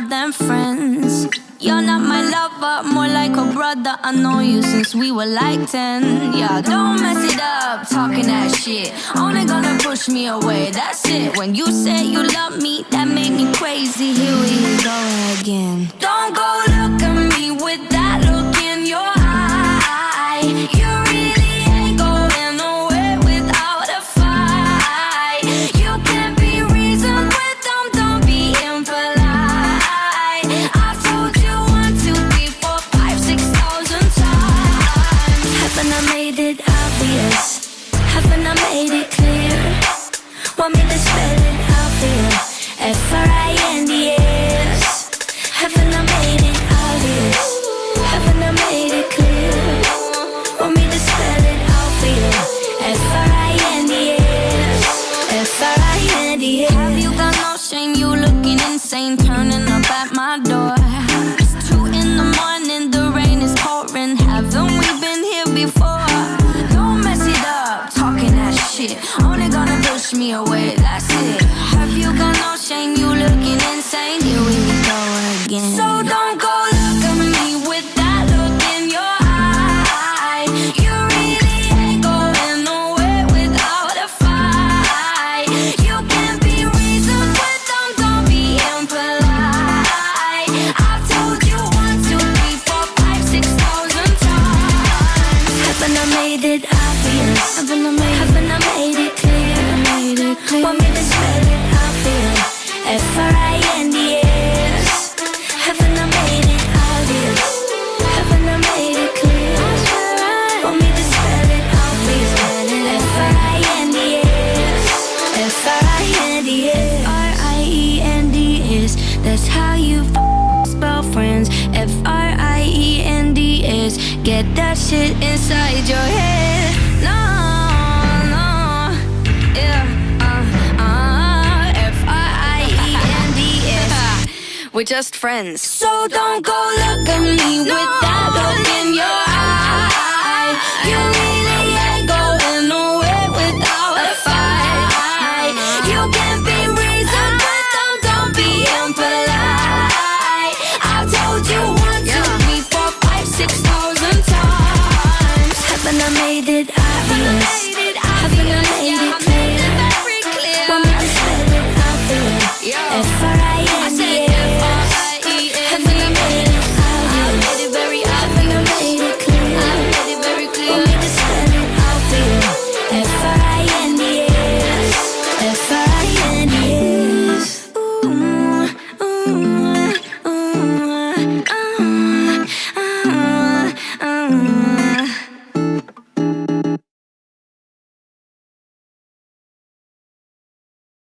than friends. You're not my lover, more like a brother. I know you since we were like 10. Yeah, don't mess it up, talking that shit. Only gonna push me away, that's it. When you said you love me, that made me crazy. Here we go again. Don't go look at me with that look in your eye. You really ain't going nowhere without a fight. You can't be reasoned with them, don't be impolite. I've told you 1, 2, 3, 4, 5, 6,000 times. Haven't I made it obvious? Haven't I made it clear? Want me to spell it out for you? F-R-I-N-D-S. Haven't I made it obvious? Haven't I made it clear? Want me to spell it out for you? F-R-I-N-D-S. F-R-I-N-D-S. Have you got no shame? You looking insane, turning up at my door. It's 2 in the morning, the rain is pouring. Haven't we been here before? Don't mess it up, talking that shit. Only gonna push me away, that's it. Have you got no shame? You looking insane. Here we go again. So don't go look at me with that look in your eye. You really ain't going nowhere without a fight. You can't be reasoned with them, don't be impolite. I've told you 1, 2, 3, 4, 5, 6,000 times. Haven't I made it obvious? Haven't I made it clear? Want me to spell it out for you? F-R-I-N-D-S. Haven't I made it obvious? Haven't I made it clear? Want me to spell it out for you? F-R-I-N-D-S. F-R-I-N-D-S. F-R-I-E-N-D-S. That's how you spell friends. F-R-I-E-N-D-S. Get that shit inside your head. No, no, yeah, F-R-I-E-N-D-S. We're just friends. So don't go look at me with that look in your eye. You really ain't going nowhere without a fight. You can't be reasoned with them, don't be impolite. I've told you 1, 2, 3, 4, 5, 6,000 times. Haven't I made it obvious? Haven't I made it clear? Want me to spell it out for you? F-R-I